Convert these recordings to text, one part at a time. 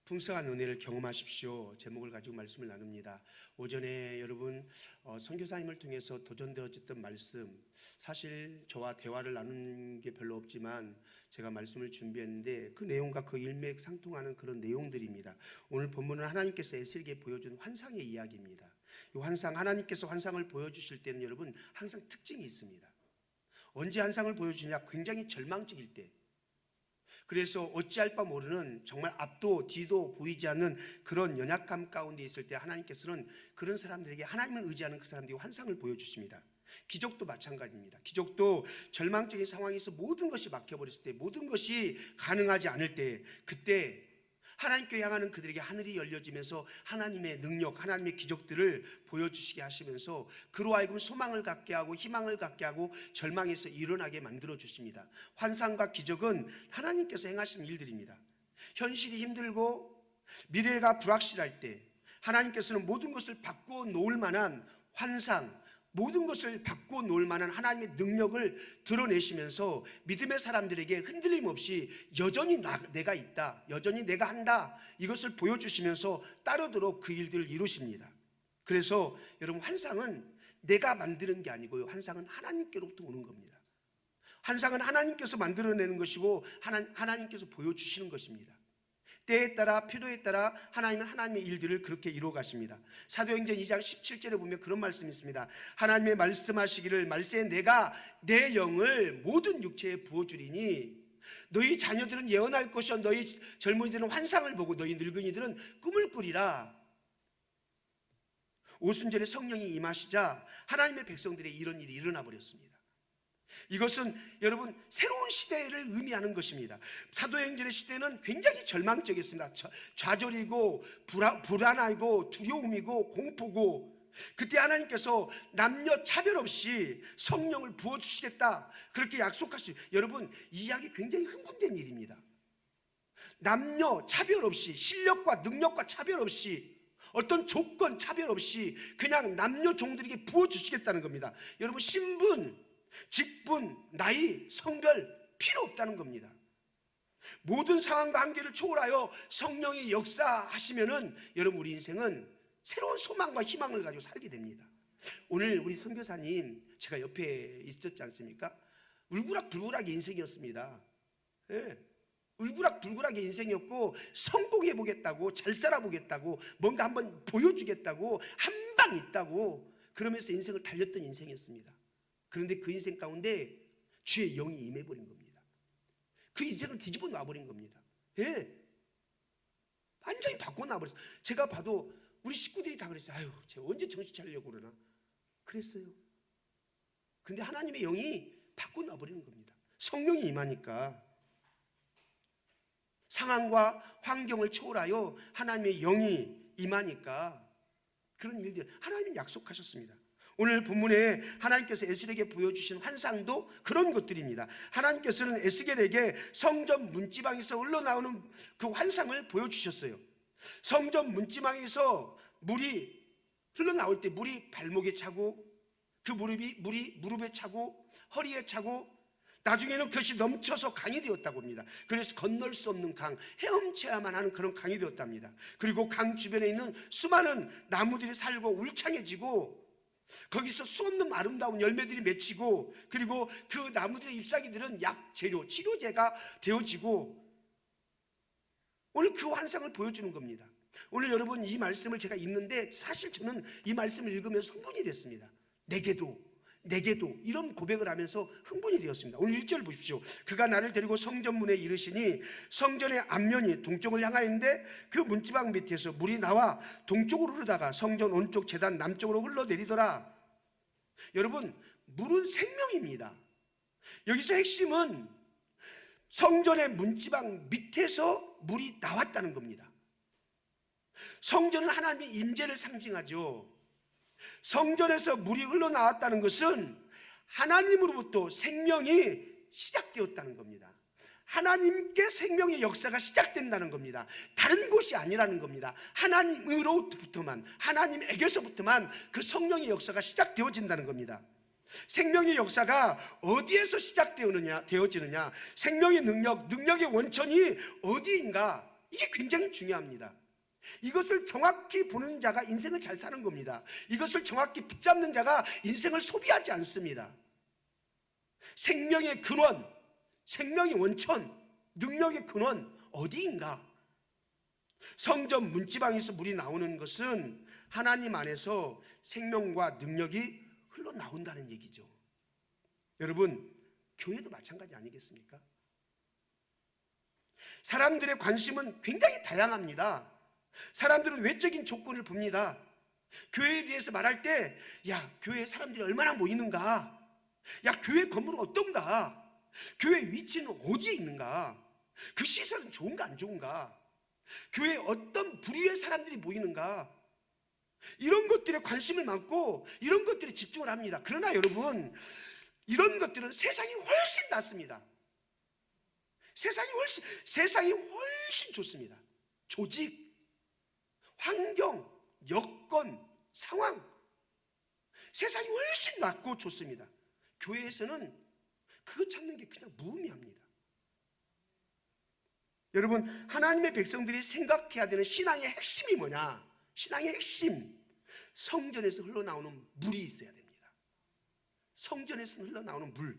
풍성한 은혜를 경험하십시오. 제목을 가지고 말씀을 나눕니다. 오전에 여러분 선교사님을 통해서 도전되어졌던 말씀, 사실 저와 대화를 나눈 게 별로 없지만 제가 말씀을 준비했는데 그 내용과 그 일맥상통하는 그런 내용들입니다. 오늘 본문은 하나님께서 에스겔에게 보여준 환상의 이야기입니다. 이 환상, 하나님께서 환상을 보여주실 때는 여러분 항상 특징이 있습니다. 언제 환상을 보여주냐? 굉장히 절망적일 때. 그래서 어찌할 바 모르는 정말 앞도 뒤도 보이지 않는 그런 연약감 가운데 있을 때 하나님께서는 그런 사람들에게, 하나님을 의지하는 그 사람들에게 환상을 보여주십니다. 기적도 마찬가지입니다. 기적도 절망적인 상황에서 모든 것이 막혀버렸을 때, 모든 것이 가능하지 않을 때, 그때 하나님께 향하는 그들에게 하늘이 열려지면서 하나님의 능력, 하나님의 기적들을 보여주시게 하시면서 그로 하여금 소망을 갖게 하고 희망을 갖게 하고 절망에서 일어나게 만들어 주십니다. 환상과 기적은 하나님께서 행하신 일들입니다. 현실이 힘들고 미래가 불확실할 때 하나님께서는 모든 것을 바꾸어 놓을 만한 환상, 모든 것을 바꾸어 놓을 만한 하나님의 능력을 드러내시면서 믿음의 사람들에게 흔들림 없이 여전히 내가 있다, 여전히 내가 한다, 이것을 보여주시면서 따르도록 그 일들을 이루십니다. 그래서 여러분, 환상은 내가 만드는 게 아니고요, 환상은 하나님께로부터 오는 겁니다. 환상은 하나님께서 만들어내는 것이고 하나님께서 보여주시는 것입니다. 때에 따라 필요에 따라 하나님은 하나님의 일들을 그렇게 이루어 가십니다. 사도행전 2장 17절에 보면 그런 말씀이 있습니다. 하나님의 말씀하시기를 말세 내가 내 영을 모든 육체에 부어주리니 너희 자녀들은 예언할 것이요 너희 젊은이들은 환상을 보고 너희 늙은이들은 꿈을 꾸리라. 오순절에 성령이 임하시자 하나님의 백성들의 이런 일이 일어나 버렸습니다. 이것은 여러분 새로운 시대를 의미하는 것입니다. 사도행전의 시대는 굉장히 절망적이었습니다. 좌절이고 불안하고 두려움이고 공포고, 그때 하나님께서 남녀 차별 없이 성령을 부어주시겠다 그렇게 약속하시죠. 여러분, 이 이야기 굉장히 흥분된 일입니다. 남녀 차별 없이, 실력과 능력과 차별 없이, 어떤 조건 차별 없이 그냥 남녀 종들에게 부어주시겠다는 겁니다. 여러분, 신분, 직분, 나이, 성별 필요 없다는 겁니다. 모든 상황과 한계를 초월하여 성령이 역사하시면은 여러분, 우리 인생은 새로운 소망과 희망을 가지고 살게 됩니다. 오늘 우리 선교사님 제가 옆에 있었지 않습니까? 울그락불그락의 인생이었습니다. 예. 울그락불그락의 인생이었고, 성공해 보겠다고, 잘 살아보겠다고, 뭔가 한번 보여주겠다고, 한 방 있다고 그러면서 인생을 달렸던 인생이었습니다. 그런데 그 인생 가운데 주의 영이 임해버린 겁니다. 그 인생을 뒤집어 놔버린 겁니다. 예, 완전히 바꿔놔버렸어요. 제가 봐도 우리 식구들이 다 그랬어요. 아유, 제가 언제 정신 차리려고 그러나 그랬어요. 그런데 하나님의 영이 바꿔놔버리는 겁니다. 성령이 임하니까, 상황과 환경을 초월하여 하나님의 영이 임하니까 그런 일들 하나님이 약속하셨습니다. 오늘 본문에 하나님께서 에스겔에게 보여주신 환상도 그런 것들입니다. 하나님께서는 에스겔에게 성전 문지방에서 흘러나오는 그 환상을 보여주셨어요. 성전 문지방에서 물이 흘러나올 때 물이 발목에 차고, 그 물이 무릎에 차고 허리에 차고, 나중에는 그것이 넘쳐서 강이 되었다고 합니다. 그래서 건널 수 없는 강, 헤엄쳐야만 하는 그런 강이 되었답니다. 그리고 강 주변에 있는 수많은 나무들이 살고 울창해지고, 거기서 수없는 아름다운 열매들이 맺히고, 그리고 그 나무들의 잎사귀들은 약재료, 치료제가 되어지고, 오늘 그 환상을 보여주는 겁니다. 오늘 여러분, 이 말씀을 제가 읽는데 사실 저는 이 말씀을 읽으면서 흥분이 됐습니다. 내게도 이런 고백을 하면서 흥분이 되었습니다. 오늘 1절 보십시오. 그가 나를 데리고 성전문에 이르시니 성전의 앞면이 동쪽을 향하였는데 그 문지방 밑에서 물이 나와 동쪽으로 흐르다가 성전 오른쪽 제단 남쪽으로 흘러내리더라. 여러분, 물은 생명입니다. 여기서 핵심은 성전의 문지방 밑에서 물이 나왔다는 겁니다. 성전은 하나님의 임재를 상징하죠. 성전에서 물이 흘러나왔다는 것은 하나님으로부터 생명이 시작되었다는 겁니다. 하나님께 생명의 역사가 시작된다는 겁니다. 다른 곳이 아니라는 겁니다. 하나님으로부터만, 하나님에게서부터만 그 성령의 역사가 시작되어진다는 겁니다. 생명의 역사가 어디에서 시작되어지느냐, 생명의 능력의 원천이 어디인가? 이게 굉장히 중요합니다. 이것을 정확히 보는 자가 인생을 잘 사는 겁니다. 이것을 정확히 붙잡는 자가 인생을 소비하지 않습니다. 생명의 근원, 생명의 원천, 능력의 근원 어디인가? 성전 문지방에서 물이 나오는 것은 하나님 안에서 생명과 능력이 흘러나온다는 얘기죠. 여러분, 교회도 마찬가지 아니겠습니까? 사람들의 관심은 굉장히 다양합니다. 사람들은 외적인 조건을 봅니다. 교회에 대해서 말할 때, 야, 교회에 사람들이 얼마나 모이는가? 야, 교회 건물은 어떤가? 교회 위치는 어디에 있는가? 그 시설은 좋은가 안 좋은가? 교회에 어떤 부류의 사람들이 모이는가? 이런 것들에 관심을 많고 이런 것들에 집중을 합니다. 그러나 여러분, 이런 것들은 세상이 훨씬 낫습니다. 세상이 훨씬 좋습니다. 조직, 환경, 여건, 상황, 세상이 훨씬 낫고 좋습니다. 교회에서는 그거 찾는 게 그냥 무의미합니다. 여러분, 하나님의 백성들이 생각해야 되는 신앙의 핵심이 뭐냐? 신앙의 핵심, 성전에서 흘러나오는 물이 있어야 됩니다. 성전에서 흘러나오는 물,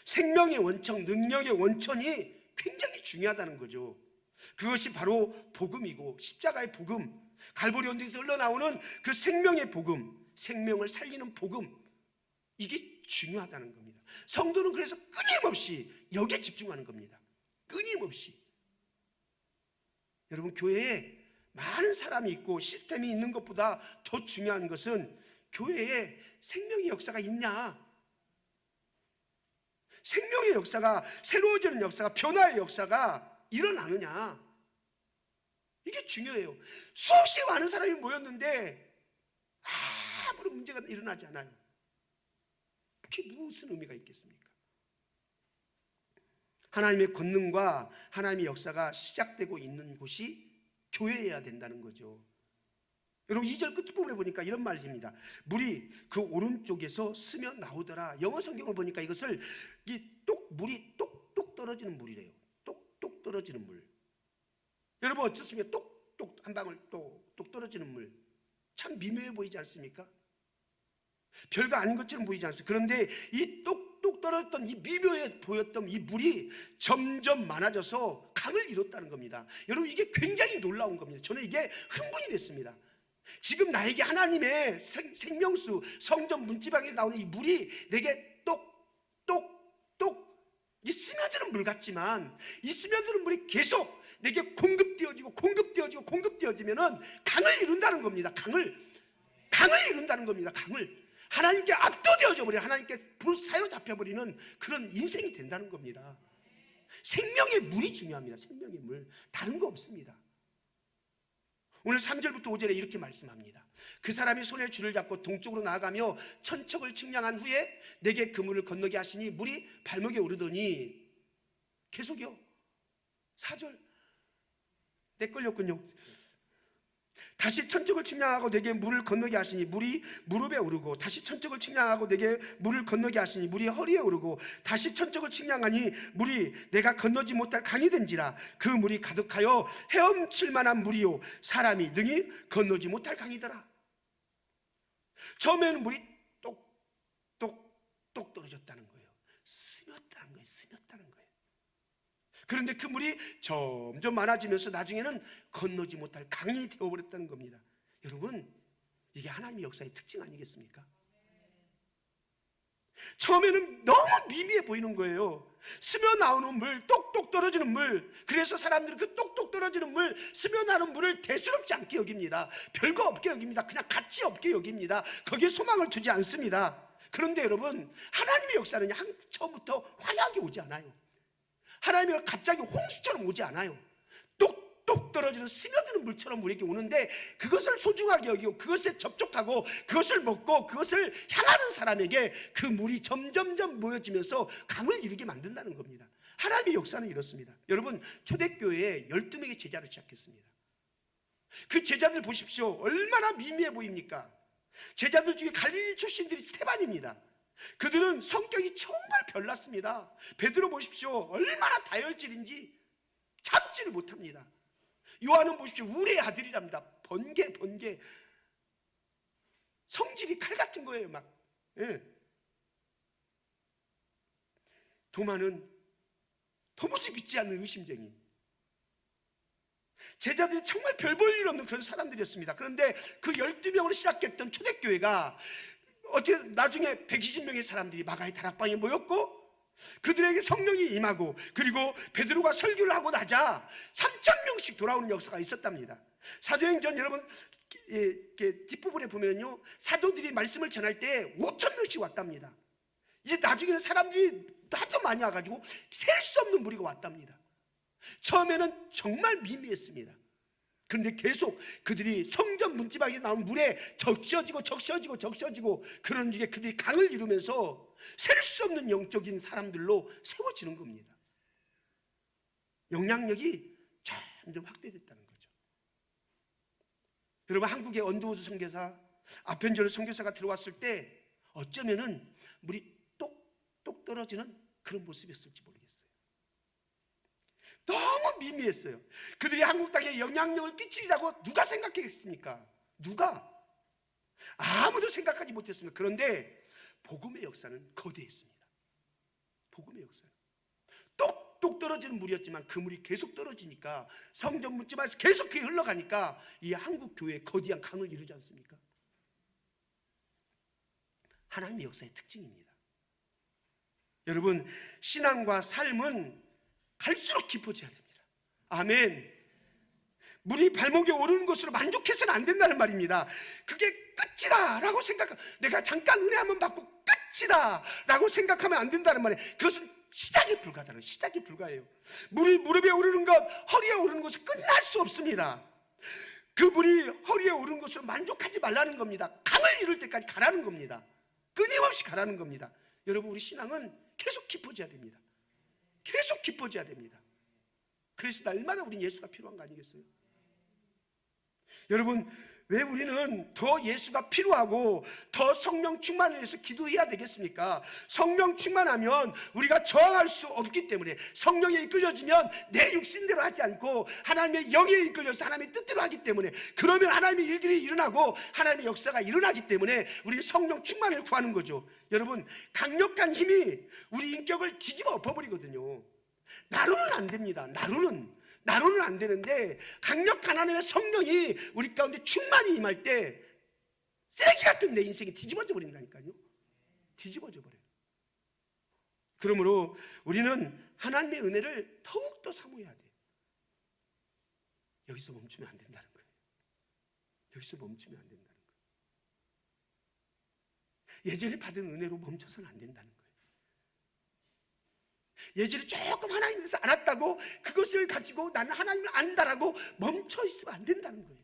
생명의 원천, 능력의 원천이 굉장히 중요하다는 거죠. 그것이 바로 복음이고, 십자가의 복음, 갈보리 언덕에서 흘러나오는 그 생명의 복음, 생명을 살리는 복음, 이게 중요하다는 겁니다. 성도는 그래서 끊임없이 여기에 집중하는 겁니다. 끊임없이. 여러분, 교회에 많은 사람이 있고 시스템이 있는 것보다 더 중요한 것은 교회에 생명의 역사가 있냐, 생명의 역사가, 새로워지는 역사가, 변화의 역사가 일어나느냐, 이게 중요해요. 수없이 많은 사람이 모였는데 아무런 문제가 일어나지 않아요. 그게 무슨 의미가 있겠습니까? 하나님의 권능과 하나님의 역사가 시작되고 있는 곳이 교회여야 된다는 거죠. 여러분, 2절 끝부분에 보니까 이런 말입니다. 물이 그 오른쪽에서 스며 나오더라. 영어 성경을 보니까 이것을 물이 똑똑 떨어지는 물이래요. 똑똑 떨어지는 물. 여러분, 어떻습니까? 똑똑 한 방울 똑똑 떨어지는 물, 참 미묘해 보이지 않습니까? 별거 아닌 것처럼 보이지 않습니까? 그런데 이 똑똑 떨어졌던, 이 미묘해 보였던 이 물이 점점 많아져서 강을 이뤘다는 겁니다. 여러분, 이게 굉장히 놀라운 겁니다. 저는 이게 흥분이 됐습니다. 지금 나에게 하나님의 생명수, 성전 문지방에서 나오는 이 물이 내게 똑똑똑 이 스며드는 물 같지만, 이 스며드는 물이 계속 내게 공급되어지면은 강을 이룬다는 겁니다. 강을 이룬다는 겁니다. 강을. 하나님께 압도되어져 버려, 하나님께 사로잡혀 버리는 그런 인생이 된다는 겁니다. 생명의 물이 중요합니다. 생명의 물, 다른 거 없습니다. 오늘 3절부터 5절에 이렇게 말씀합니다. 그 사람이 손에 줄을 잡고 동쪽으로 나아가며 천척을 측량한 후에 내게 그 물을 건너게 하시니 물이 발목에 오르더니, 계속요. 4절 내 걸렸군요. 다시 천척을 측량하고 내게 물을 건너게 하시니 물이 무릎에 오르고, 다시 천척을 측량하고 내게 물을 건너게 하시니 물이 허리에 오르고, 다시 천척을 측량하니 물이 내가 건너지 못할 강이 된지라. 그 물이 가득하여 헤엄칠 만한 물이요 사람이 능히 건너지 못할 강이더라. 처음에는 물이 똑똑똑 떨어졌다는 거예요. 스며다는 거예요. 스며다는 거예요. 그런데 그 물이 점점 많아지면서 나중에는 건너지 못할 강이 되어버렸다는 겁니다. 여러분, 이게 하나님의 역사의 특징 아니겠습니까? 처음에는 너무 미미해 보이는 거예요. 스며 나오는 물, 똑똑 떨어지는 물. 그래서 사람들은 그 똑똑 떨어지는 물, 스며 나오는 물을 대수롭지 않게 여깁니다. 별거 없게 여깁니다. 그냥 가치 없게 여깁니다. 거기에 소망을 두지 않습니다. 그런데 여러분, 하나님의 역사는 처음부터 화려하게 오지 않아요. 하나님이 갑자기 홍수처럼 오지 않아요. 똑똑 떨어지는 스며드는 물처럼 우리에게 오는데, 그것을 소중하게 여기고 그것에 접촉하고 그것을 먹고 그것을 향하는 사람에게 그 물이 점점점 모여지면서 강을 이루게 만든다는 겁니다. 하나님의 역사는 이렇습니다. 여러분, 초대교회에 12명의 제자를 시작했습니다. 그 제자들 보십시오. 얼마나 미미해 보입니까? 제자들 중에 갈릴리 출신들이 태반입니다. 그들은 성격이 정말 별났습니다. 베드로 보십시오. 얼마나 다혈질인지 참지를 못합니다. 요한은 보십시오. 우리의 아들이랍니다. 번개. 성질이 칼 같은 거예요, 막. 예. 도마는 도무지 믿지 않는 의심쟁이. 제자들이 정말 별 볼 일 없는 그런 사람들이었습니다. 그런데 그 12명으로 시작했던 초대교회가 어떻게 나중에 120명의 사람들이 마가의 다락방에 모였고, 그들에게 성령이 임하고, 그리고 베드로가 설교를 하고 나자 3,000명씩 돌아오는 역사가 있었답니다. 사도행전 여러분 뒷부분에 보면요, 사도들이 말씀을 전할 때 5,000명씩 왔답니다. 이제 나중에는 사람들이 하도 많이 와가지고 셀 수 없는 무리가 왔답니다. 처음에는 정말 미미했습니다. 그런데 계속 그들이 성전 문지방에 나온 물에 적셔지고 그런 중에 그들이 강을 이루면서 셀 수 없는 영적인 사람들로 세워지는 겁니다. 영향력이 점점 확대됐다는 거죠. 여러분, 한국의 언더우드 선교사, 아펜젤 선교사가 들어왔을 때 어쩌면은 물이 똑똑 떨어지는 그런 모습이었을지 모르겠어요. 너무 미미했어요. 그들이 한국 땅에 영향력을 끼치리라고 누가 생각했습니까? 누가? 아무도 생각하지 못했습니다. 그런데 복음의 역사는 거대했습니다. 복음의 역사는 똑똑 떨어지는 물이었지만 그 물이 계속 떨어지니까, 성전 묻지마에서 계속 그게 흘러가니까 이 한국 교회의 거대한 강을 이루지 않습니까? 하나님의 역사의 특징입니다. 여러분, 신앙과 삶은 갈수록 깊어져야 됩니다. 아멘. 물이 발목에 오르는 것으로 만족해서는 안 된다는 말입니다. 그게 끝이다 라고 내가 잠깐 은혜 한번 받고 끝이다 라고 생각하면 안 된다는 말이에요. 그것은 시작이 불가다는, 시작이 불가해요. 물이 무릎에 오르는 것, 허리에 오르는 것은 끝날 수 없습니다. 그 물이 허리에 오르는 것으로 만족하지 말라는 겁니다. 강을 이룰 때까지 가라는 겁니다. 끊임없이 가라는 겁니다. 여러분, 우리 신앙은 계속 깊어져야 됩니다. 계속 깊어져야 됩니다. 그래서 날마다 우린 예수가 필요한 거 아니겠어요? 여러분, 왜 우리는 더 예수가 필요하고 더 성령 충만을 위해서 기도해야 되겠습니까? 성령 충만하면 우리가 저항할 수 없기 때문에, 성령에 이끌려지면 내 육신대로 하지 않고 하나님의 영에 이끌려서 하나님의 뜻대로 하기 때문에, 그러면 하나님의 일들이 일어나고 하나님의 역사가 일어나기 때문에 우리는 성령 충만을 구하는 거죠. 여러분, 강력한 힘이 우리 인격을 뒤집어 엎어버리거든요. 나로는 안 됩니다. 나로는 안 되는데, 강력한 하나님의 성령이 우리 가운데 충만히 임할 때 쓰레기 같은 내 인생이 뒤집어져 버린다니까요. 뒤집어져 버려요. 그러므로 우리는 하나님의 은혜를 더욱더 사모해야 돼요. 여기서 멈추면 안 된다는 거예요. 여기서 멈추면 안 된다는 거예요. 예전에 받은 은혜로 멈춰서는 안 된다는 거예요. 예전에 조금 하나님에 대해서 알았다고 그것을 가지고 나는 하나님을 안다라고 멈춰 있으면 안 된다는 거예요.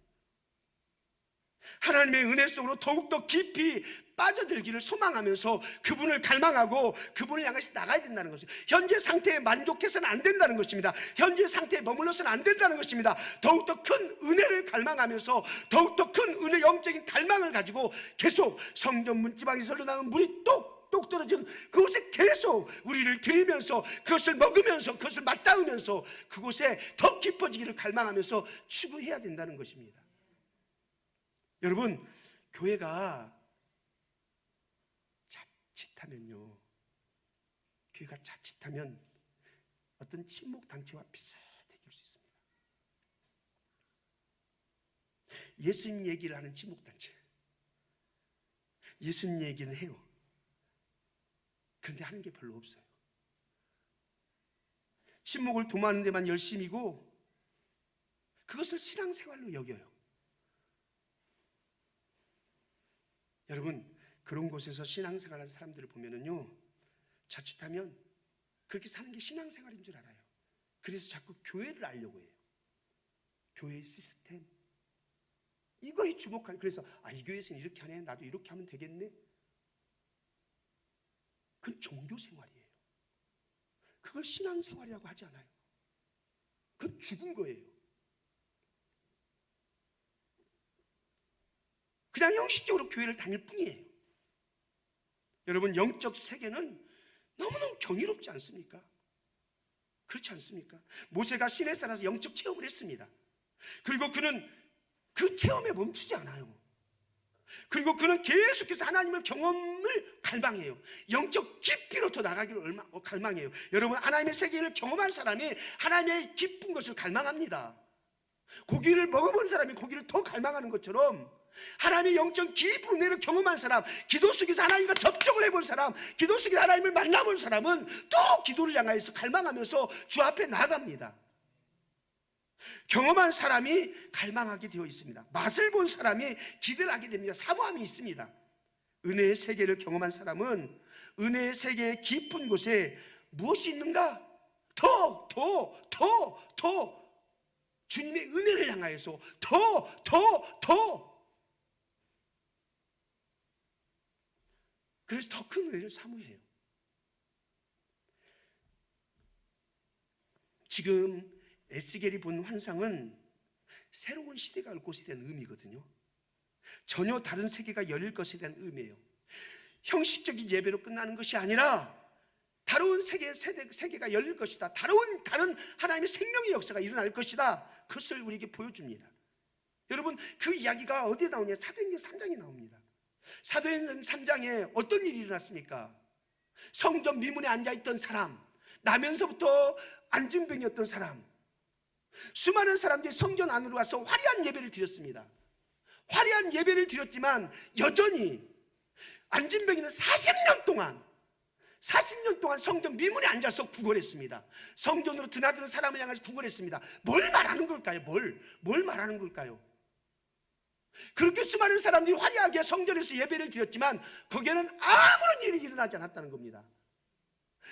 하나님의 은혜 속으로 더욱더 깊이 빠져들기를 소망하면서 그분을 갈망하고 그분을 향해서 나가야 된다는 것이죠. 현재 상태에 만족해서는 안 된다는 것입니다. 현재 상태에 머물러서는 안 된다는 것입니다. 더욱더 큰 은혜를 갈망하면서 더욱더 큰 은혜, 영적인 갈망을 가지고 계속 성전 문지방에서 흘러나오는 물이 똑 떨어지는 그곳에 계속 우리를 들이면서, 그것을 먹으면서, 그것을 맞닿으면서 그곳에 더 깊어지기를 갈망하면서 추구해야 된다는 것입니다. 여러분, 교회가 자칫하면 어떤 친목단체와 비슷해질 수 있습니다. 예수님 얘기를 하는 친목단체, 예수님 얘기는 해요. 그런데 하는 게 별로 없어요. 친목을 도모하는 데만 열심이고 그것을 신앙생활로 여겨요. 여러분, 그런 곳에서 신앙생활하는 사람들을 보면은요, 자칫하면 그렇게 사는 게 신앙생활인 줄 알아요. 그래서 자꾸 교회를 알려고 해요. 교회의 시스템, 이거에 주목하는. 그래서 이 교회에서는 이렇게 하네, 나도 이렇게 하면 되겠네. 그건 종교생활이에요. 그걸 신앙생활이라고 하지 않아요. 그건 죽은 거예요. 그냥 형식적으로 교회를 다닐 뿐이에요. 여러분, 영적 세계는 너무너무 경이롭지 않습니까? 그렇지 않습니까? 모세가 시내산에서 영적 체험을 했습니다. 그리고 그는 그 체험에 멈추지 않아요. 그리고 그는 계속해서 하나님의 경험을 갈망해요. 영적 깊이로 더 나가기를 갈망해요. 여러분, 하나님의 세계를 경험한 사람이 하나님의 깊은 것을 갈망합니다. 고기를 먹어본 사람이 고기를 더 갈망하는 것처럼 하나님의 영적 깊은 은혜를 경험한 사람, 기도 속에서 하나님과 접촉을 해본 사람, 기도 속에서 하나님을 만나본 사람은 또 기도를 향하여서 갈망하면서 주 앞에 나아갑니다. 경험한 사람이 갈망하게 되어 있습니다. 맛을 본 사람이 기대를 하게 됩니다. 사모함이 있습니다. 은혜의 세계를 경험한 사람은 은혜의 세계의 깊은 곳에 무엇이 있는가? 더 주님의 은혜를 향하여서 더 그래서 더 큰 은혜를 사모해요. 지금 에스겔이 본 환상은 새로운 시대가 올 것에 대한 의미거든요. 전혀 다른 세계가 열릴 것에 대한 의미예요. 형식적인 예배로 끝나는 것이 아니라 다른 세계가 열릴 것이다. 다른 하나님의 생명의 역사가 일어날 것이다. 그것을 우리에게 보여줍니다. 여러분, 그 이야기가 어디에 나오냐? 사도행전 3장에 나옵니다. 사도행전 3장에 어떤 일이 일어났습니까? 성전 미문에 앉아있던 사람, 나면서부터 안진병이었던 사람, 수많은 사람들이 성전 안으로 와서 화려한 예배를 드렸습니다. 화려한 예배를 드렸지만 여전히 안진병이는 40년 동안 성전 미문에 앉아서 구걸했습니다. 성전으로 드나드는 사람을 향해서 구걸했습니다. 뭘 말하는 걸까요? 뭘 말하는 걸까요? 그렇게 수많은 사람들이 화려하게 성전에서 예배를 드렸지만 거기에는 아무런 일이 일어나지 않았다는 겁니다.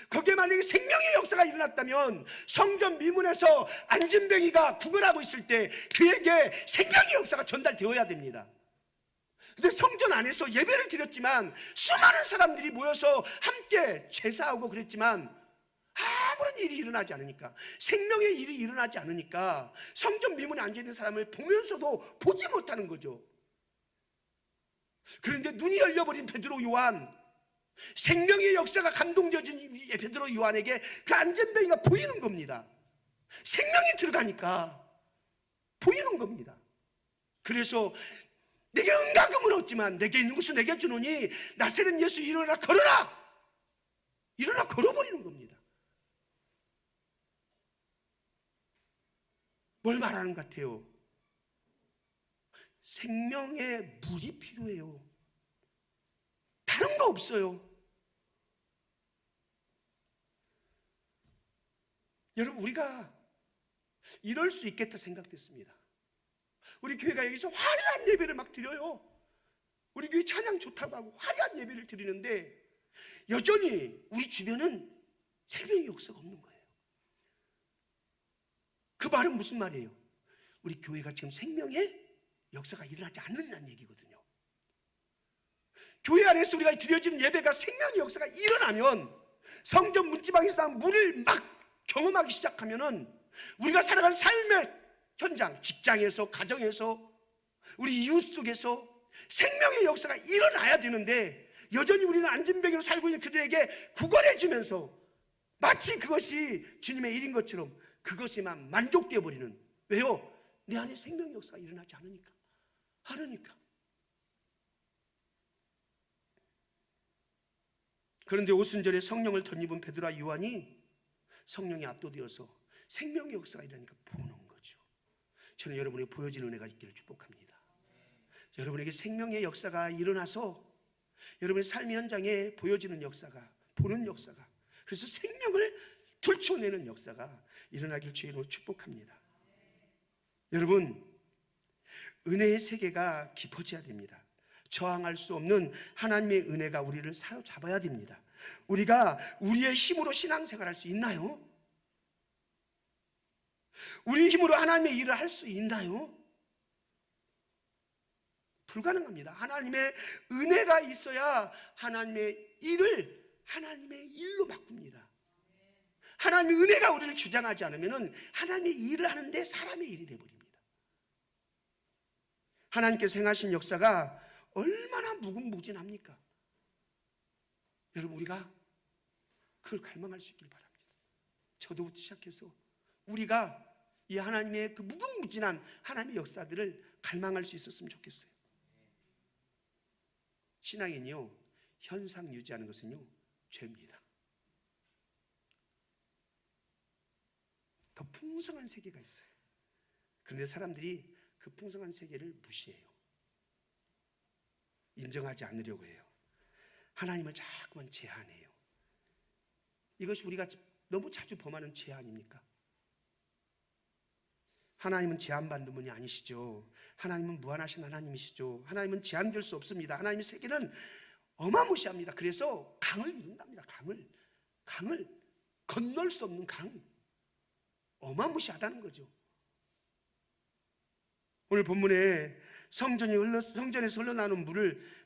거기에 만약에 생명의 역사가 일어났다면 성전 미문에서 안진뱅이가 구걸하고 있을 때 그에게 생명의 역사가 전달되어야 됩니다. 근데 성전 안에서 예배를 드렸지만 수많은 사람들이 모여서 함께 제사하고 그랬지만 아무런 일이 일어나지 않으니까, 생명의 일이 일어나지 않으니까 성전 미문에 앉아있는 사람을 보면서도 보지 못하는 거죠. 그런데 눈이 열려버린 베드로 요한, 생명의 역사가 감동되어진 베드로 요한에게 그 안진뱅이가 보이는 겁니다. 생명이 들어가니까 보이는 겁니다. 그래서 내게 은가금은 없지만 내게 있는 것을 내게 주노니 나세는 예수 일어나 걸어라! 일어나 걸어버리는 겁니다. 뭘 말하는 것 같아요? 생명의 물이 필요해요. 다른 거 없어요. 여러분, 우리가 이럴 수 있겠다 생각됐습니다. 우리 교회가 여기서 화려한 예배를 막 드려요. 우리 교회 찬양 좋다고 하고 화려한 예배를 드리는데 여전히 우리 주변은 생명의 역사가 없는 거예요. 그 말은 무슨 말이에요? 우리 교회가 지금 생명의 역사가 일어나지 않는다는 얘기거든요. 교회 안에서 우리가 드려지는 예배가 생명의 역사가 일어나면, 성전 문지방에서 물을 막 경험하기 시작하면은 우리가 살아가는 삶의 현장, 직장에서, 가정에서, 우리 이웃 속에서 생명의 역사가 일어나야 되는데 여전히 우리는 안진뱅이로 살고 있는 그들에게 구걸해주면서 마치 그것이 주님의 일인 것처럼 그것에만 만족되어 버리는. 왜요? 내 안에 생명의 역사가 일어나지 않으니까. 그런데 오순절에 성령을 덧입은 베드로와 요한이 성령에 압도되어서 생명의 역사가 일어나니까 보는 거죠. 저는 여러분에게 보여지는 은혜가 있기를 축복합니다. 여러분에게 생명의 역사가 일어나서 여러분의 삶의 현장에 보여지는 역사가, 보는 역사가, 그래서 생명을 들춰내는 역사가 일어나길 주의로 축복합니다. 여러분, 은혜의 세계가 깊어져야 됩니다. 저항할 수 없는 하나님의 은혜가 우리를 사로잡아야 됩니다. 우리가 우리의 힘으로 신앙생활할 수 있나요? 우리의 힘으로 하나님의 일을 할 수 있나요? 불가능합니다. 하나님의 은혜가 있어야 하나님의 일을 하나님의 일로 바꿉니다. 하나님의 은혜가 우리를 주장하지 않으면 하나님의 일을 하는데 사람의 일이 되어버립니다. 하나님께서 행하신 역사가 얼마나 무궁무진합니까? 여러분, 우리가 그걸 갈망할 수 있길 바랍니다. 저도 시작해서 우리가 이 하나님의 그 무궁무진한 하나님의 역사들을 갈망할 수 있었으면 좋겠어요. 신앙은요, 현상 유지하는 것은요, 죄입니다. 더 풍성한 세계가 있어요. 그런데 사람들이 그 풍성한 세계를 무시해요. 인정하지 않으려고 해요. 하나님을 자꾸만 제한해요. 이것이 우리가 너무 자주 범하는 죄 아닙니까? 하나님은 제한받는 분이 아니시죠. 하나님은 무한하신 하나님이시죠. 하나님은 제한될 수 없습니다. 하나님의 세계는 어마무시합니다. 그래서 강을 이룬답니다. 강을 건널 수 없는 강, 어마무시하다는 거죠. 오늘 본문에 성전에서 흘러나오는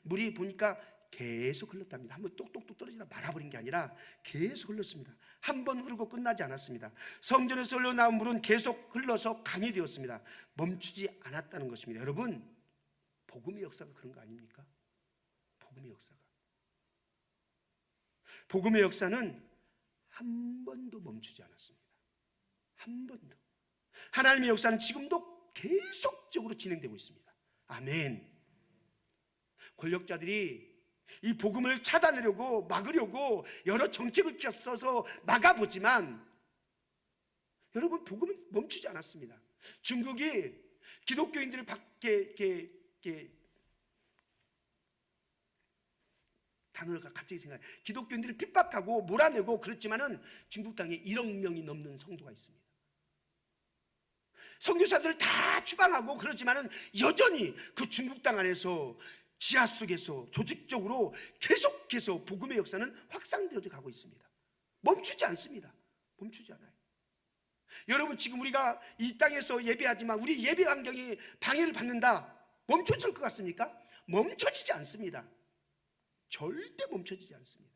물이 보니까 계속 흘렀답니다. 한번 똑똑똑 떨어지다 말아버린 게 아니라 계속 흘렀습니다. 한 번 흐르고 끝나지 않았습니다. 성전에서 흘러나온 물은 계속 흘러서 강이 되었습니다. 멈추지 않았다는 것입니다. 여러분, 복음의 역사가 그런 거 아닙니까? 복음의 역사가. 복음의 역사는 한 번도 멈추지 않았습니다. 한 번도. 하나님의 역사는 지금도 계속적으로 진행되고 있습니다. 아멘. 권력자들이 이 복음을 차단하려고 막으려고 여러 정책을 써서 막아보지만 여러분, 복음은 멈추지 않았습니다. 중국이 기독교인들을 단어가 갑자기 생각나요. 기독교인들을 핍박하고 몰아내고 그렇지만은 중국 땅에 1억 명이 넘는 성도가 있습니다. 선교사들을 다 추방하고 그러지만은 여전히 그 중국 땅 안에서 지하 속에서 조직적으로 계속해서 복음의 역사는 확산되어져 가고 있습니다. 멈추지 않습니다. 멈추지 않아요. 여러분, 지금 우리가 이 땅에서 예배하지만 우리 예배 환경이 방해를 받는다, 멈춰질 것 같습니까? 멈춰지지 않습니다. 절대 멈춰지지 않습니다.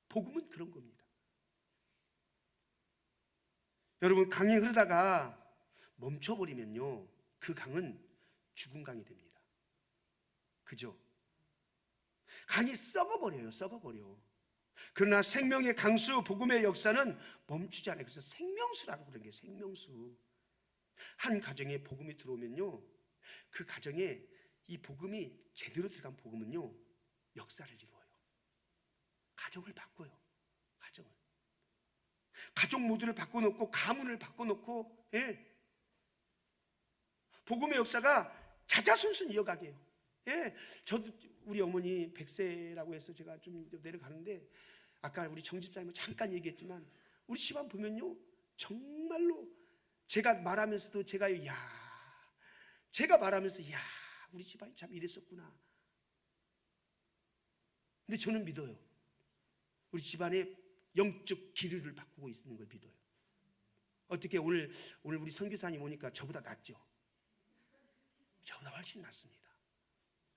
복음은 그런 겁니다. 여러분, 강이 흐르다가 멈춰버리면요, 그 강은 죽은 강이 됩니다. 그죠? 강이 썩어버려요. 썩어버려. 그러나 생명의 강수, 복음의 역사는 멈추지 않아요. 그래서 생명수라고 그러는 게 생명수. 한 가정에 복음이 들어오면요, 그 가정에 이 복음이 제대로 들어간 복음은요, 역사를 이루어요. 가정을 바꿔요. 가족 모두를 바꿔놓고 가문을 바꿔놓고, 예, 복음의 역사가 자자손손 이어가게 해요. 예, 저도 우리 어머니 100세라고 해서 제가 좀 내려가는데 아까 우리 정집사님은 잠깐 얘기했지만 우리 집안 보면요, 정말로 제가 말하면서 우리 집안이 참 이랬었구나. 근데 저는 믿어요. 우리 집안의 영적 기류를 바꾸고 있는 걸 믿어요. 어떻게 오늘 우리 선교사님 오니까 저보다 낫죠? 저보다 훨씬 낫습니다.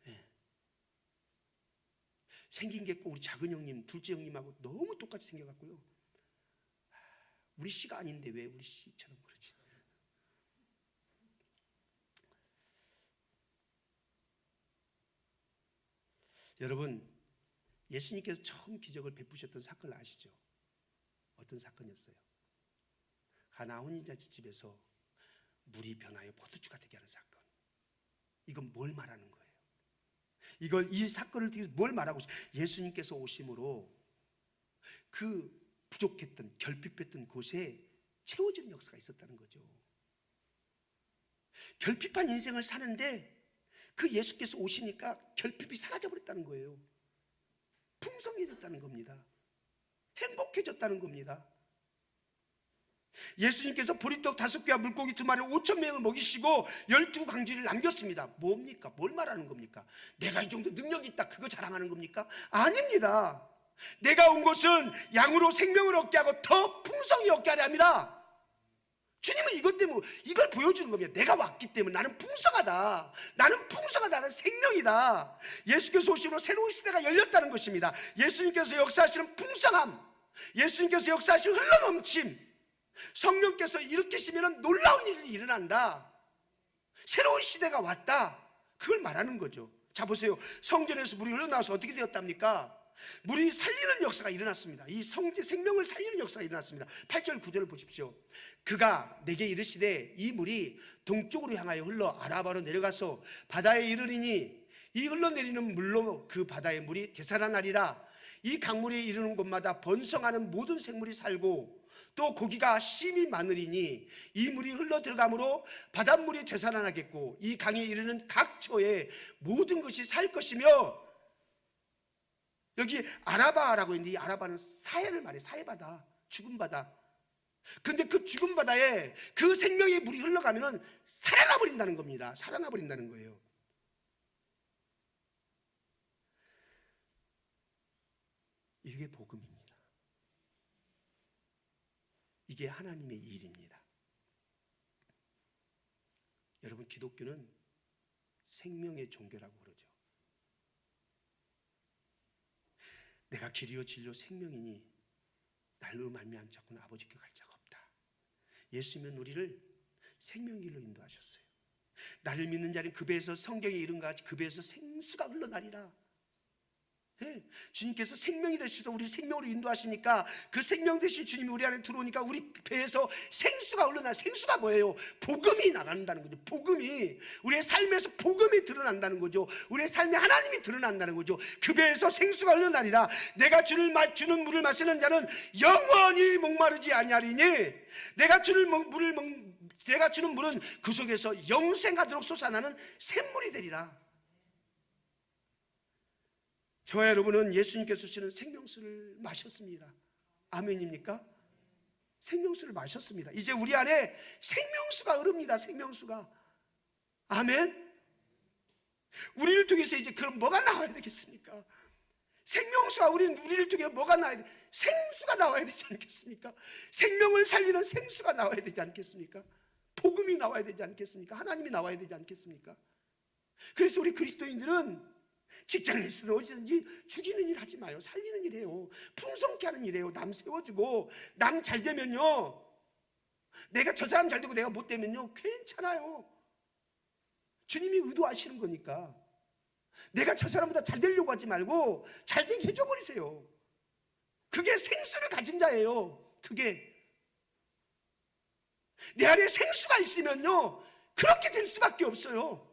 네. 생긴 게 꼭 우리 작은 형님, 둘째 형님하고 너무 똑같이 생겨갖고요. 우리 씨가 아닌데 왜 우리 씨처럼 그러지? 여러분, 예수님께서 처음 기적을 베푸셨던 사건을 아시죠? 어떤 사건이었어요? 가나 혼인잔치집에서 물이 변하여 포도주가 되게 하는 사건. 이건 뭘 말하는 거예요? 이 사건을 통해서 뭘 말하고 싶어요? 예수님께서 오심으로 그 부족했던, 결핍했던 곳에 채워지는 역사가 있었다는 거죠. 결핍한 인생을 사는데 그 예수께서 오시니까 결핍이 사라져버렸다는 거예요. 풍성해졌다는 겁니다. 행복해졌다는 겁니다. 예수님께서 보리떡 5개와 물고기 2마리 5,000명을 먹이시고 12광지를 남겼습니다. 뭡니까? 뭘 말하는 겁니까? 내가 이 정도 능력이 있다, 그거 자랑하는 겁니까? 아닙니다. 내가 온 것은 양으로 생명을 얻게 하고 더 풍성히 얻게 하려 합니다. 주님은 이것 때문에 이걸 보여주는 겁니다. 내가 왔기 때문에 나는 풍성하다. 나는 생명이다. 예수께서 오심으로 새로운 시대가 열렸다는 것입니다. 예수님께서 역사하시는 풍성함, 예수님께서 역사하시는 흘러넘침, 성령께서 일으키시면 놀라운 일이 일어난다. 새로운 시대가 왔다. 그걸 말하는 거죠. 자, 보세요. 성전에서 물이 흘러나와서 어떻게 되었답니까? 물이 살리는 역사가 일어났습니다. 이 생명을 살리는 역사가 일어났습니다. 8절 9절을 보십시오. 그가 내게 이르시되 이 물이 동쪽으로 향하여 흘러 아라바로 내려가서 바다에 이르리니 이 흘러내리는 물로 그 바다의 물이 되살아나리라. 이 강물이 이르는 곳마다 번성하는 모든 생물이 살고 또 고기가 심이 많으리니 이 물이 흘러 들어가므로 바닷물이 되살아나겠고 이 강에 이르는 각 처에 모든 것이 살 것이며. 여기 아라바라고 있는데 이 아라바는 사해를 말해. 사해바다, 죽은 바다. 근데 그 죽은 바다에 그 생명의 물이 흘러가면은 살아나 버린다는 겁니다. 살아나 버린다는 거예요. 이게 복음입니다. 이게 하나님의 일입니다. 여러분, 기독교는 생명의 종교라고 그러죠. 내가 길이요 진리요 생명이니 날로 말미암지 않고는 아버지께 갈 자가 없다. 예수님은 우리를 생명의 길로 인도하셨어요. 나를 믿는 자는 그 배에서 성경에 이른 것 같이 그 배에서 생수가 흘러나리라. 네, 주님께서 생명이 되셔서 우리 생명으로 인도하시니까 그 생명 되신 주님이 우리 안에 들어오니까 우리 배에서 생수가 흘러나. 생수가 뭐예요? 복음이 나간다는 거죠. 복음이 우리의 삶에서 복음이 드러난다는 거죠. 우리의 삶에 하나님이 드러난다는 거죠. 그 배에서 생수가 흘러나리라. 내가 주는 물을 마시는 자는 영원히 목마르지 아니하리니 내가 주는 물은 그 속에서 영생하도록 솟아나는 샘물이 되리라. 저와 여러분은 예수님께서 주시는 생명수를 마셨습니다. 아멘입니까? 생명수를 마셨습니다. 이제 우리 안에 생명수가 흐릅니다. 생명수가. 아멘. 우리를 통해서 이제 그럼 뭐가 나와야 되겠습니까? 생명수가 우리를 통해 뭐가 나와야 돼? 생수가 나와야 되지 않겠습니까? 생명을 살리는 생수가 나와야 되지 않겠습니까? 복음이 나와야 되지 않겠습니까? 하나님이 나와야 되지 않겠습니까? 그래서 우리 그리스도인들은 직장에서도 어디든지 죽이는 일 하지 마요. 살리는 일 해요. 풍성케 하는 일 해요. 남 세워주고 남 잘 되면요, 내가 저 사람 잘 되고 내가 못 되면요 괜찮아요. 주님이 의도하시는 거니까. 내가 저 사람보다 잘 되려고 하지 말고 잘 되게 해줘버리세요. 그게 생수를 가진 자예요. 그게 내 안에 생수가 있으면요 그렇게 될 수밖에 없어요.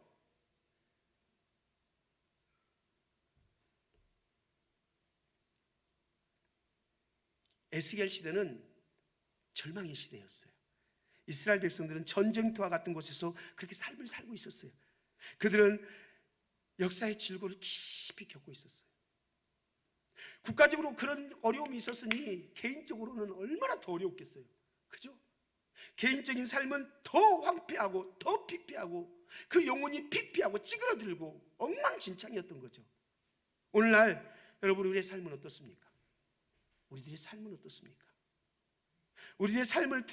에스겔 시대는 절망의 시대였어요. 이스라엘 백성들은 전쟁터와 같은 곳에서 그렇게 삶을 살고 있었어요. 그들은 역사의 질고를 깊이 겪고 있었어요. 국가적으로 그런 어려움이 있었으니 개인적으로는 얼마나 더 어려웠겠어요. 그죠? 개인적인 삶은 더 황폐하고 더 피폐하고 그 영혼이 피폐하고 찌그러들고 엉망진창이었던 거죠. 오늘날 여러분, 우리의 삶은 어떻습니까? 우리들의 삶은 어떻습니까? 우리의 삶을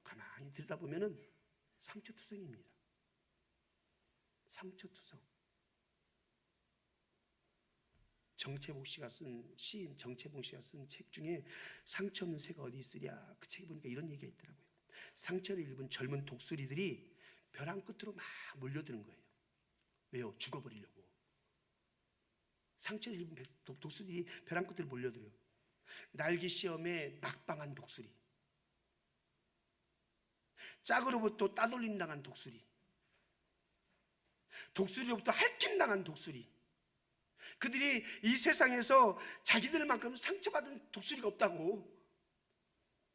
가만히 들여다보면은 상처투성입니다. 상처투성. 시인 정채봉 씨가 쓴 책 중에 상처 없는 새가 어디 있으랴, 그 책에 보니까 이런 얘기가 있더라고요. 상처를 입은 젊은 독수리들이 벼랑 끝으로 막 몰려드는 거예요. 왜요? 죽어버리려고. 상처를 입은 독수리들이 벼랑 끝으로 몰려들어요. 날기 시험에 낙방한 독수리, 짝으로부터 따돌림 당한 독수리, 독수리로부터 핥힘당한 독수리. 그들이 이 세상에서 자기들만큼 상처받은 독수리가 없다고.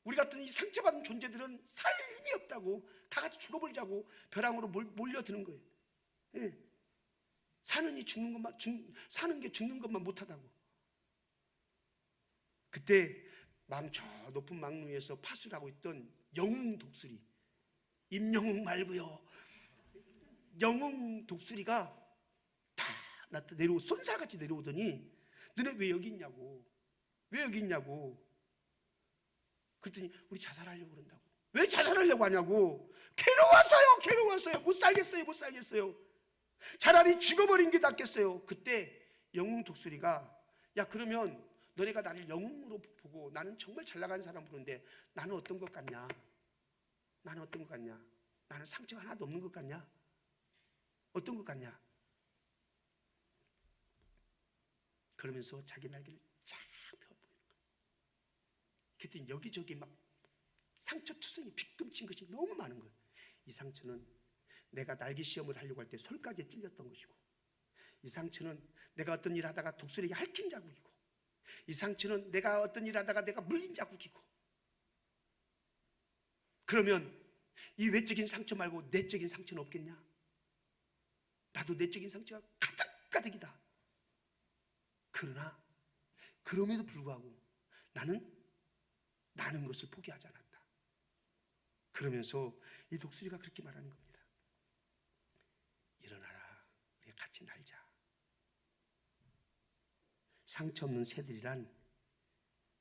우리 같은 이 상처받은 존재들은 살 힘이 없다고. 다 같이 죽어버리자고 벼랑으로 몰려드는 거예요. 예. 사는 게 죽는 것만 못하다고. 그때 저 높은 망루 위에서 파수를 하고 있던 영웅 독수리, 임영웅 말고요, 영웅 독수리가 다 손살같이 내려오더니 너네 왜 여기 있냐고. 왜 여기 있냐고. 그랬더니 우리 자살하려고 그런다고. 왜 자살하려고 하냐고. 괴로워서요. 못 살겠어요. 차라리 죽어버린 게 낫겠어요. 그때 영웅 독수리가, 야, 그러면 너네가 나를 영웅으로 보고 나는 정말 잘 나가는 사람 보는데 나는 어떤 것 같냐? 나는 상처가 하나도 없는 것 같냐? 어떤 것 같냐? 그러면서 자기 날개를 쫙 펴보이는 거예요. 그랬더니 여기저기 막 상처투성이 빗금친 것이 너무 많은 거예요. 이 상처는 내가 날개 시험을 하려고 할 때 솔까지 찔렸던 것이고, 이 상처는 내가 어떤 일 하다가 독수리에게 핥힌 자국이고, 이 상처는 내가 어떤 일 하다가 내가 물린 자국이고. 그러면 이 외적인 상처 말고 내적인 상처는 없겠냐? 나도 내적인 상처가 가득가득이다. 그러나 그럼에도 불구하고 나는 나는 것을 포기하지 않았다. 그러면서 이 독수리가 그렇게 말하는 겁니다. 일어나라, 우리 같이 날자. 상처 없는 새들이란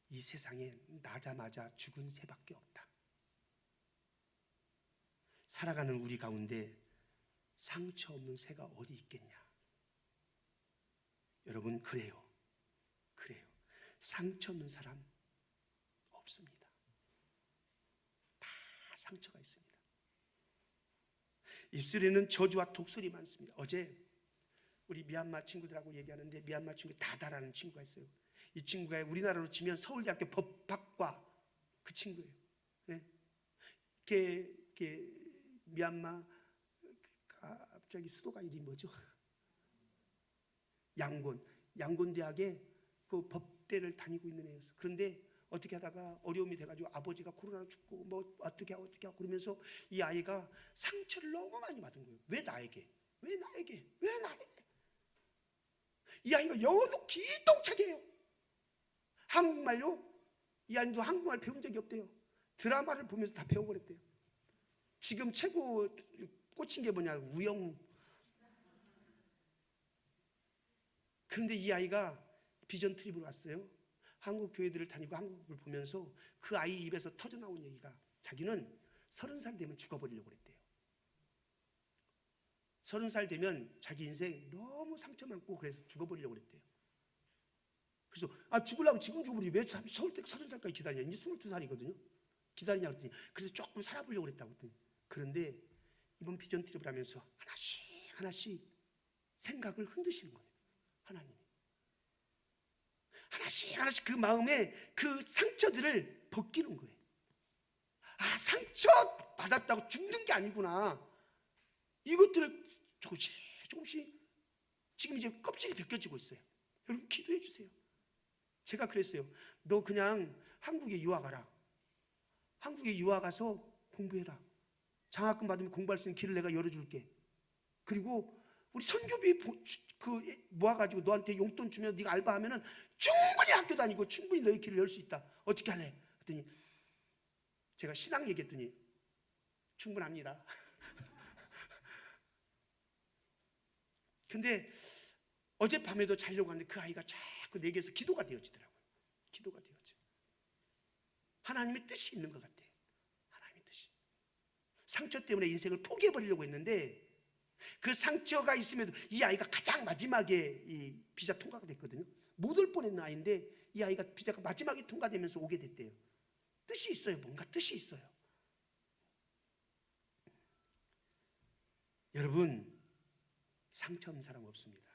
이 세상에 나자마자 죽은 새밖에 없다. 살아가는 우리 가운데 상처 없는 새가 어디 있겠냐? 여러분, 그래요. 상처 없는 사람 없습니다. 다 상처가 있습니다. 입술에는 저주와 독설이 많습니다. 어제 우리 미얀마 친구들하고 얘기하는데, 미얀마 친구 다다라는 친구가 있어요. 이 친구가 우리나라로 치면 서울대학교 법학과 그 친구예요. 네. 미얀마 갑자기 수도가 이름이 뭐죠? 양곤 대학에 그 법대를 다니고 있는 애였어. 그런데 어떻게 하다가 어려움이 돼가지고 아버지가 코로나로 죽고 뭐 어떻게 하고 그러면서 이 아이가 상처를 너무 많이 받은 거예요. 왜 나에게? 이 아이가 영어도 기똥차게 해요. 한국말요? 이 아이도 한국말 배운 적이 없대요. 드라마를 보면서 다 배워버렸대요. 지금 최고 꽂힌 게 뭐냐? 우영우. 그런데 이 아이가 비전 트립을 왔어요. 한국 교회들을 다니고 한국을 보면서 그 아이 입에서 터져나온 얘기가, 자기는 30살 되면 죽어버리려고 그랬대요. 30살 되면 자기 인생 너무 상처 많고 그래서 죽어버리려고 그랬대요. 그래서 죽으려면 지금 죽어버리지 왜 서울 때 30살까지 기다리냐? 이제 22살이거든요. 기다리냐 그랬더니 그래서 조금 살아보려고 그랬다고 했더니, 그런데 이번 비전 트립을 하면서 하나씩 생각을 흔드시는 거예요. 하나님이 하나씩 그 마음에 그 상처들을 벗기는 거예요. 상처 받았다고 죽는 게 아니구나. 이것들을 조금씩 지금 이제 껍질이 벗겨지고 있어요. 여러분 기도해 주세요. 제가 그랬어요. 너 그냥 한국에 유학 가라. 한국에 유학 가서 공부해라. 장학금 받으면 공부할 수 있는 길을 내가 열어줄게. 그리고 우리 선교비 모아가지고 너한테 용돈 주면 네가 알바하면은 충분히 학교 다니고 충분히 너의 길을 열 수 있다. 어떻게 할래? 그랬더니 제가 신앙 얘기했더니 충분합니다. 근데 어젯밤에도 자려고 하는데 그 아이가 자꾸 내게서 기도가 되어지더라고요. 기도가 되어져. 하나님의 뜻이 있는 것 같아요. 하나님의 뜻이. 상처 때문에 인생을 포기해버리려고 했는데 그 상처가 있음에도 이 아이가 가장 마지막에 이 비자 통과가 됐거든요. 못 올 뻔했는 아이인데 이 아이가 비자가 마지막에 통과되면서 오게 됐대요. 뜻이 있어요. 뭔가 뜻이 있어요. 여러분, 상처 없는 사람 없습니다.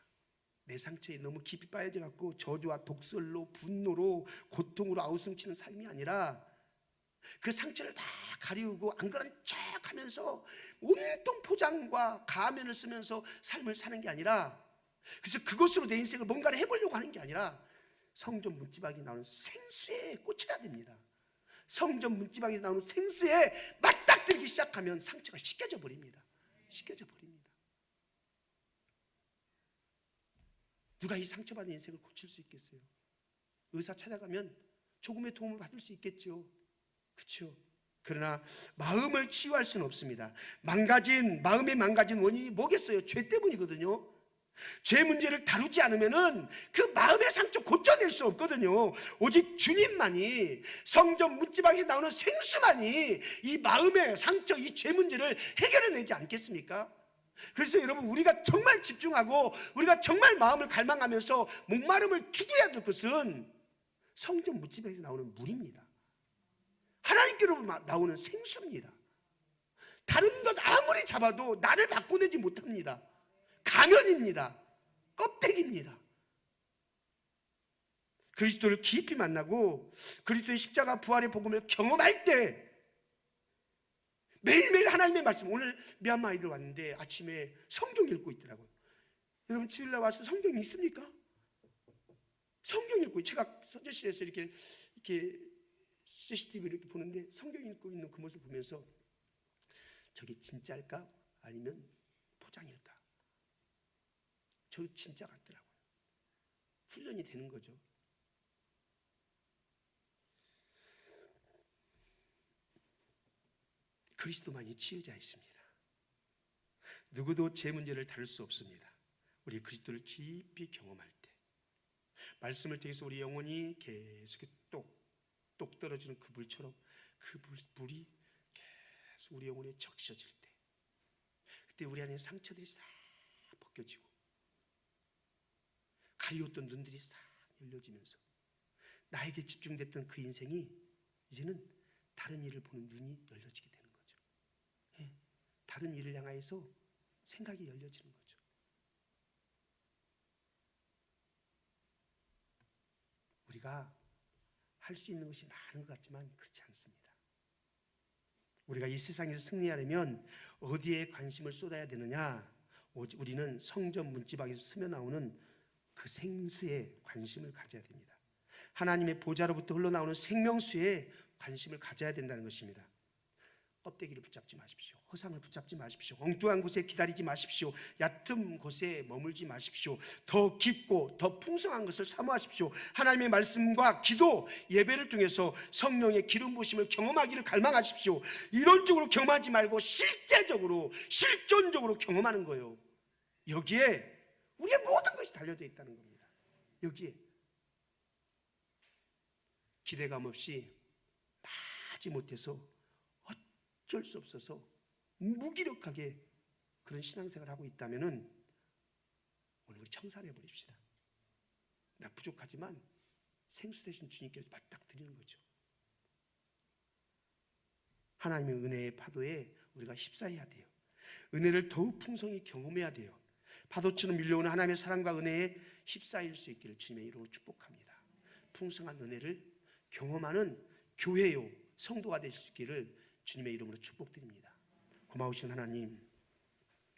내 상처에 너무 깊이 빠져갖고 저주와 독설로 분노로 고통으로 아우성치는 삶이 아니라 그 상처를 다 가리우고 안 그런 척 하면서 온통 포장과 가면을 쓰면서 삶을 사는 게 아니라, 그래서 그것으로 내 인생을 뭔가를 해보려고 하는 게 아니라 성전 문지방에 나오는 생수에 꽂혀야 됩니다. 성전 문지방에 나오는 생수에 맞닥뜨리기 시작하면 상처가 씻겨져 버립니다. 누가 이 상처받은 인생을 고칠 수 있겠어요? 의사 찾아가면 조금의 도움을 받을 수 있겠죠. 그렇죠? 그러나 마음을 치유할 수는 없습니다. 마음의 망가진 원인이 뭐겠어요? 죄 때문이거든요. 죄 문제를 다루지 않으면은 그 마음의 상처 고쳐낼 수 없거든요. 오직 주님만이, 성전 문지방에서 나오는 생수만이 이 마음의 상처, 이 죄 문제를 해결해내지 않겠습니까? 그래서 여러분, 우리가 정말 집중하고 우리가 정말 마음을 갈망하면서 목마름을 투구해야 될 것은 성전 문지방에서 나오는 물입니다. 하나님께로 나오는 생수입니다. 다른 것 아무리 잡아도 나를 바꿔내지 못합니다. 가면입니다. 껍데기입니다. 그리스도를 깊이 만나고 그리스도의 십자가 부활의 복음을 경험할 때 매일매일 하나님의 말씀, 오늘 미얀마 아이들 왔는데 아침에 성경 읽고 있더라고요. 여러분 주일날 와서 성경 읽습니까? 성경 읽고, 제가 선교실에서 이렇게 CCTV 이렇게 보는데 성경 읽고 있는 그 모습 보면서 저게 진짜일까? 아니면 포장일까? 저 진짜 같더라고요. 훈련이 되는 거죠. 그리스도만이 치유자이십니다. 누구도 제 문제를 다룰 수 없습니다. 우리 그리스도를 깊이 경험할 때, 말씀을 통해서 우리 영혼이 계속 똑 떨어지는 그 물처럼 그 물이 계속 우리 영혼에 적셔질 때, 그때 우리 안에 상처들이 싹 벗겨지고 가리웠던 눈들이 싹 열려지면서 나에게 집중됐던 그 인생이 이제는 다른 일을 보는 눈이 열려지게 되는 거죠. 다른 일을 향하여서 생각이 열려지는 거죠. 우리가 할 수 있는 것이 많은 것 같지만 그렇지 않습니다. 우리가 이 세상에서 승리하려면 어디에 관심을 쏟아야 되느냐? 우리는 성전 문지방에서 스며 나오는 그 생수에 관심을 가져야 됩니다. 하나님의 보좌로부터 흘러나오는 생명수에 관심을 가져야 된다는 것입니다. 껍데기를 붙잡지 마십시오. 허상을 붙잡지 마십시오. 엉뚱한 곳에 기다리지 마십시오. 얕은 곳에 머물지 마십시오. 더 깊고 더 풍성한 것을 사모하십시오. 하나님의 말씀과 기도, 예배를 통해서 성령의 기름 부으심을 경험하기를 갈망하십시오. 이론적으로 경험하지 말고 실제적으로, 실존적으로 경험하는 거예요. 여기에 우리의 모든 것이 달려져 있다는 겁니다. 여기에 기대감 없이 나지 못해서 어쩔 수 없어서 무기력하게 그런 신앙생활을 하고 있다면 오늘 우리 청산해 버립시다. 나 부족하지만 생수 대신 주님께 맞닥뜨리는 거죠. 하나님의 은혜의 파도에 우리가 휩싸여야 돼요. 은혜를 더욱 풍성히 경험해야 돼요. 파도처럼 밀려오는 하나님의 사랑과 은혜에 휩싸일 수 있기를 주님의 이름으로 축복합니다. 풍성한 은혜를 경험하는 교회요, 성도가 되시기를 주님의 이름으로 축복드립니다. 고마우신 하나님,